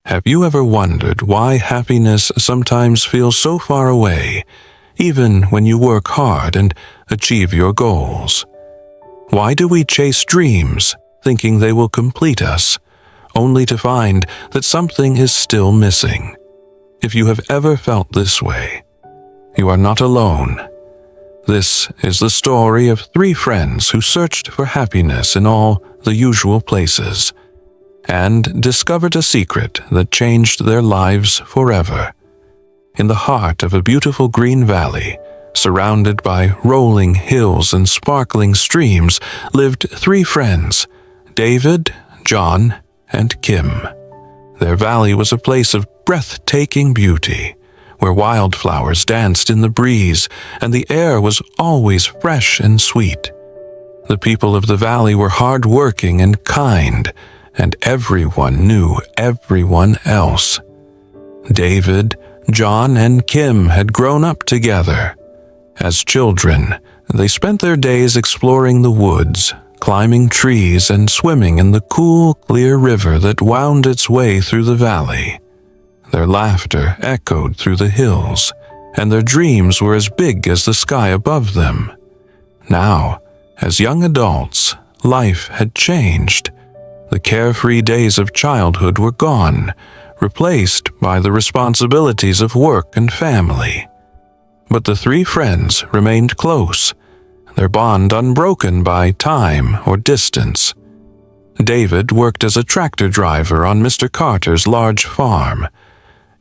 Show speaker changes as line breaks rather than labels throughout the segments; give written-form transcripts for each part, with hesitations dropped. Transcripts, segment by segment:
Have you ever wondered why happiness sometimes feels so far away, even when you work hard and achieve your goals? Why do we chase dreams, thinking they will complete us, only to find that something is still missing? If you have ever felt this way, you are not alone. This is the story of three friends who searched for happiness in all the usual places, and discovered a secret that changed their lives forever. In the heart of a beautiful green valley, surrounded by rolling hills and sparkling streams, lived three friends, David, John, and Kim. Their valley was a place of breathtaking beauty, where wildflowers danced in the breeze and the air was always fresh and sweet. The people of the valley were hard-working and kind, and everyone knew everyone else. David, John, and Kim had grown up together. As children, they spent their days exploring the woods, climbing trees, and swimming in the cool, clear river that wound its way through the valley. Their laughter echoed through the hills, and their dreams were as big as the sky above them. Now, as young adults, life had changed. The carefree days of childhood were gone, replaced by the responsibilities of work and family. But the three friends remained close, their bond unbroken by time or distance. David worked as a tractor driver on Mr. Carter's large farm.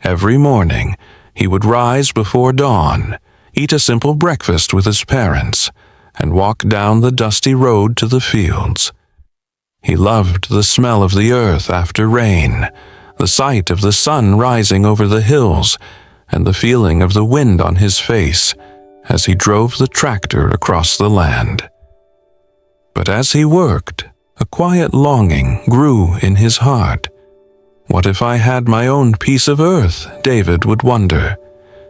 Every morning, he would rise before dawn, eat a simple breakfast with his parents, and walk down the dusty road to the fields. He loved the smell of the earth after rain, the sight of the sun rising over the hills, and the feeling of the wind on his face as he drove the tractor across the land. But as he worked, a quiet longing grew in his heart. What if I had my own piece of earth, David would wonder,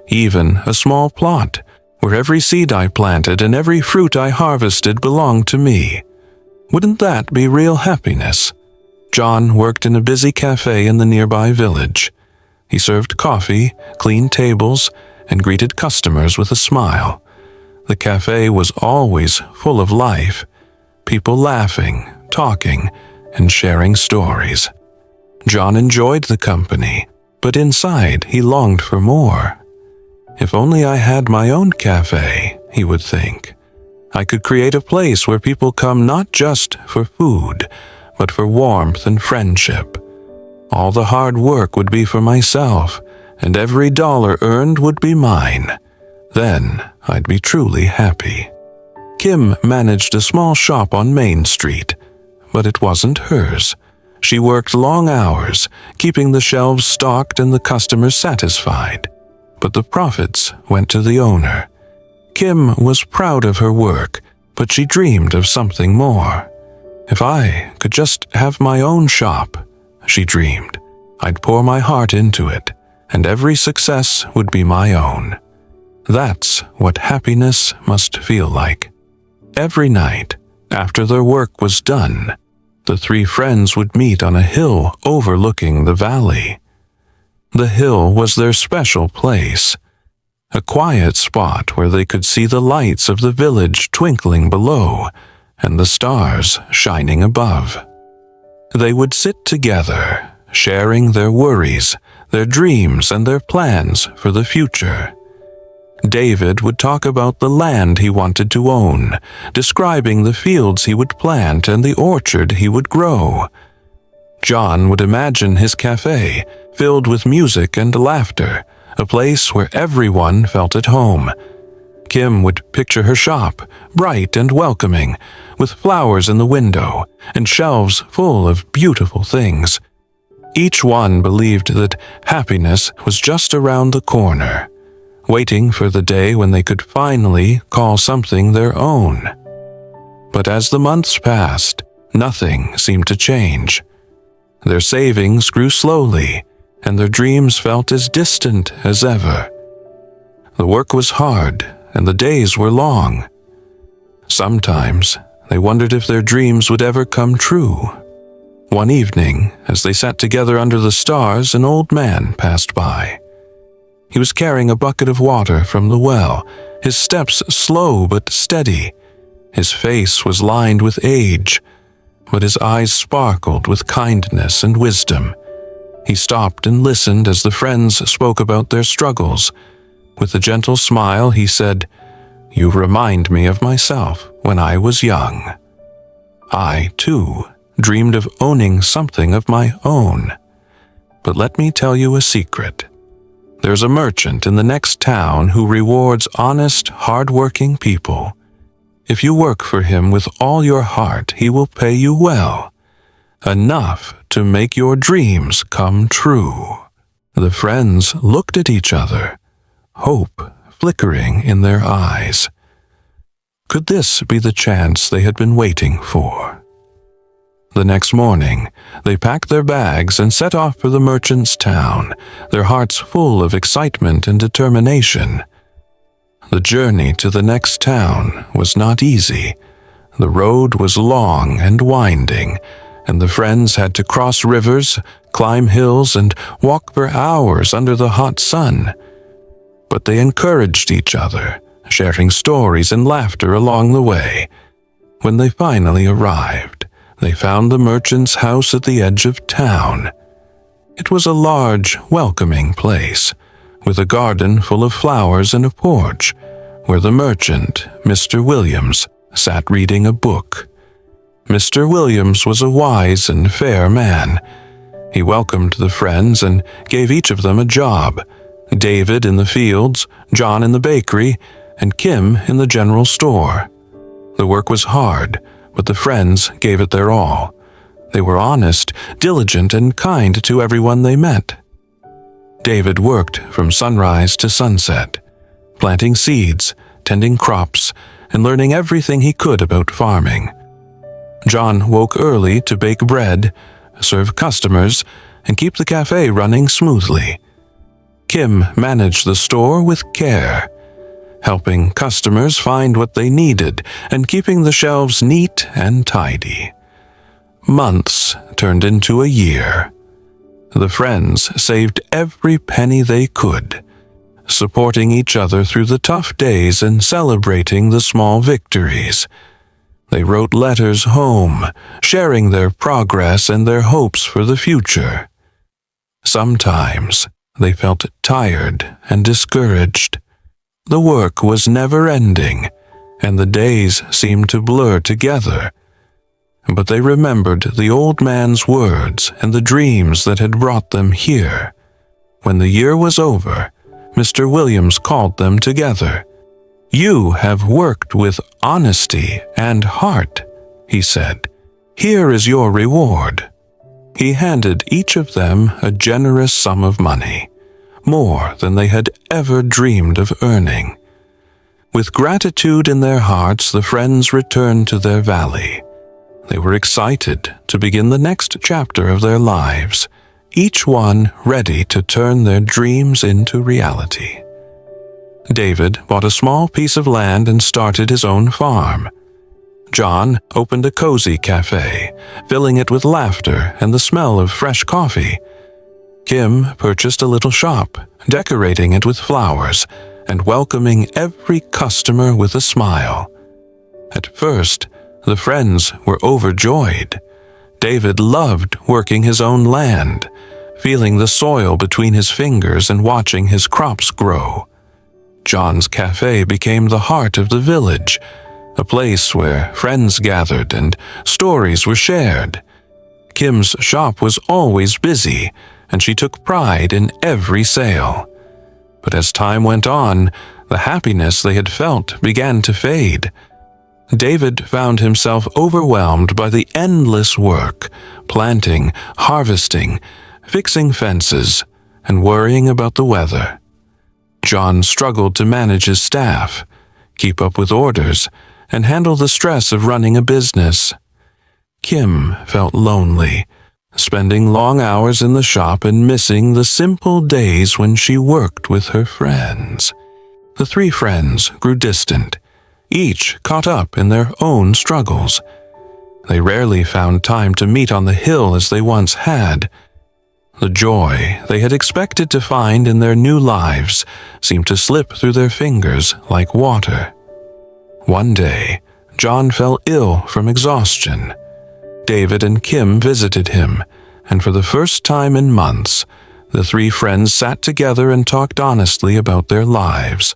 even a small plot where every seed I planted and every fruit I harvested belonged to me? Wouldn't that be real happiness? John worked in a busy cafe in the nearby village. He served coffee, cleaned tables, and greeted customers with a smile. The cafe was always full of life, people laughing, talking, and sharing stories. John enjoyed the company, but inside he longed for more. If only I had my own cafe, he would think. I could create a place where people come not just for food, but for warmth and friendship. All the hard work would be for myself, and every dollar earned would be mine. Then I'd be truly happy. Kim managed a small shop on Main Street, but it wasn't hers. She worked long hours, keeping the shelves stocked and the customers satisfied. But the profits went to the owner. Kim was proud of her work, but she dreamed of something more. If I could just have my own shop, she dreamed, I'd pour my heart into it, and every success would be my own. That's what happiness must feel like. Every night, after their work was done, the three friends would meet on a hill overlooking the valley. The hill was their special place, a quiet spot where they could see the lights of the village twinkling below and the stars shining above. They would sit together, sharing their worries, their dreams, and their plans for the future. David would talk about the land he wanted to own, describing the fields he would plant and the orchard he would grow. John would imagine his cafe, filled with music and laughter, a place where everyone felt at home. Kim would picture her shop, bright and welcoming, with flowers in the window and shelves full of beautiful things. Each one believed that happiness was just around the corner, waiting for the day when they could finally call something their own. But as the months passed, nothing seemed to change. Their savings grew slowly, and their dreams felt as distant as ever. The work was hard, and the days were long. Sometimes they wondered if their dreams would ever come true. One evening, as they sat together under the stars, an old man passed by. He was carrying a bucket of water from the well, his steps slow but steady. His face was lined with age, but his eyes sparkled with kindness and wisdom. He stopped and listened as the friends spoke about their struggles. With a gentle smile, he said, "You remind me of myself when I was young. I, too, dreamed of owning something of my own. But let me tell you a secret. There's a merchant in the next town who rewards honest, hard-working people. If you work for him with all your heart, he will pay you well, enough to make your dreams come true." The friends looked at each other, hope flickering in their eyes. Could this be the chance they had been waiting for? The next morning, they packed their bags and set off for the merchant's town, their hearts full of excitement and determination. The journey to the next town was not easy. The road was long and winding, and the friends had to cross rivers, climb hills, and walk for hours under the hot sun. But they encouraged each other, sharing stories and laughter along the way. When they finally arrived, they found the merchant's house at the edge of town. It was a large, welcoming place, with a garden full of flowers and a porch, where the merchant, Mr. Williams, sat reading a book. Mr. Williams was a wise and fair man. He welcomed the friends and gave each of them a job: David in the fields, John in the bakery, and Kim in the general store. The work was hard, but the friends gave it their all. They were honest, diligent, and kind to everyone they met. David worked from sunrise to sunset, planting seeds, tending crops, and learning everything he could about farming. John woke early to bake bread, serve customers, and keep the cafe running smoothly. Kim managed the store with care, helping customers find what they needed and keeping the shelves neat and tidy. Months turned into a year. The friends saved every penny they could, supporting each other through the tough days and celebrating the small victories. They wrote letters home, sharing their progress and their hopes for the future. Sometimes they felt tired and discouraged. The work was never-ending, and the days seemed to blur together. But they remembered the old man's words and the dreams that had brought them here. When the year was over, Mr. Williams called them together. "You have worked with honesty and heart," he said. "Here is your reward." He handed each of them a generous sum of money, more than they had ever dreamed of earning. With gratitude in their hearts, the friends returned to their valley. They were excited to begin the next chapter of their lives, each one ready to turn their dreams into reality. David bought a small piece of land and started his own farm. John opened a cozy cafe, filling it with laughter and the smell of fresh coffee. Kim purchased a little shop, decorating it with flowers and welcoming every customer with a smile. At first, the friends were overjoyed. David loved working his own land, feeling the soil between his fingers and watching his crops grow. John's cafe became the heart of the village, a place where friends gathered and stories were shared. Kim's shop was always busy, and she took pride in every sale. But as time went on, the happiness they had felt began to fade. David found himself overwhelmed by the endless work, planting, harvesting, fixing fences, and worrying about the weather. John struggled to manage his staff, keep up with orders, and handle the stress of running a business. Kim felt lonely, spending long hours in the shop and missing the simple days when she worked with her friends. The three friends grew distant, each caught up in their own struggles. They rarely found time to meet on the hill as they once had. The joy they had expected to find in their new lives seemed to slip through their fingers like water. One day, John fell ill from exhaustion. David and Kim visited him, and for the first time in months, the three friends sat together and talked honestly about their lives.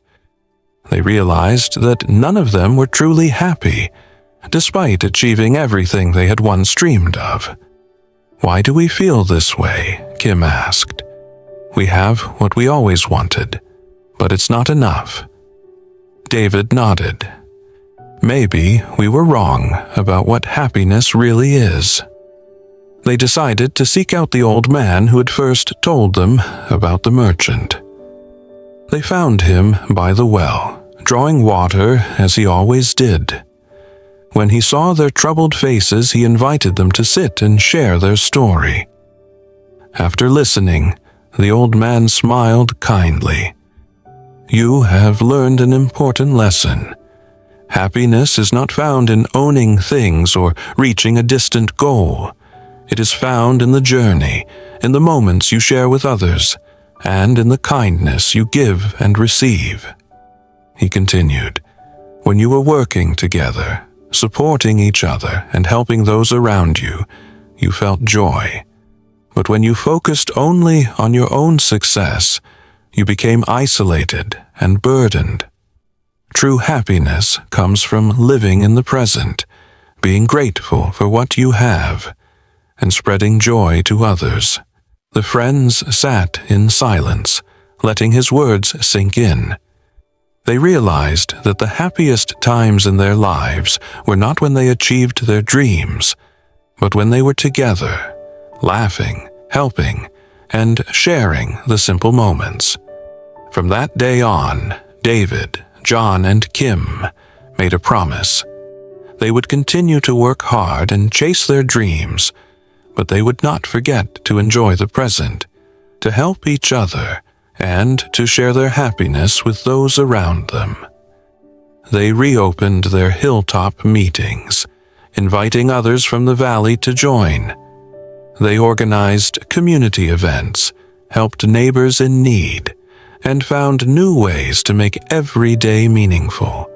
They realized that none of them were truly happy, despite achieving everything they had once dreamed of. "Why do we feel this way?" Kim asked. "We have what we always wanted, but it's not enough." David nodded. "Maybe we were wrong about what happiness really is." They decided to seek out the old man who had first told them about the merchant. They found him by the well, drawing water as he always did. When he saw their troubled faces, he invited them to sit and share their story. After listening, the old man smiled kindly. "You have learned an important lesson. Happiness is not found in owning things or reaching a distant goal. It is found in the journey, in the moments you share with others, and in the kindness you give and receive." He continued, "When you were working together, supporting each other and helping those around you, you felt joy. But when you focused only on your own success, you became isolated and burdened. True happiness comes from living in the present, being grateful for what you have, and spreading joy to others." The friends sat in silence, letting his words sink in. They realized that the happiest times in their lives were not when they achieved their dreams, but when they were together, laughing, helping, and sharing the simple moments. From that day on, David, John, and Kim made a promise. They would continue to work hard and chase their dreams, but they would not forget to enjoy the present, to help each other, and to share their happiness with those around them. They reopened their hilltop meetings, inviting others from the valley to join. They organized community events, helped neighbors in need, and found new ways to make every day meaningful.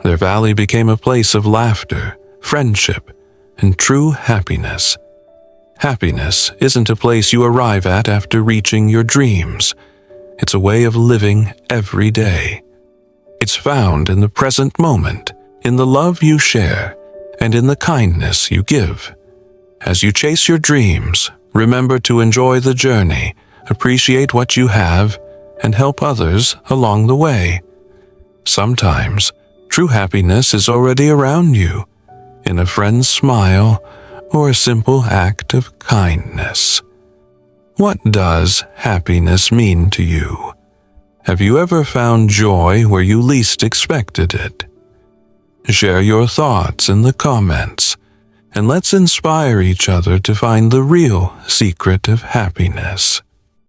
Their valley became a place of laughter, friendship, and true happiness. Happiness isn't a place you arrive at after reaching your dreams. It's a way of living every day. It's found in the present moment, in the love you share, and in the kindness you give. As you chase your dreams, remember to enjoy the journey, appreciate what you have, and help others along the way. Sometimes, true happiness is already around you, in a friend's smile or a simple act of kindness. What does happiness mean to you? Have you ever found joy where you least expected it? Share your thoughts in the comments, and let's inspire each other to find the real secret of happiness.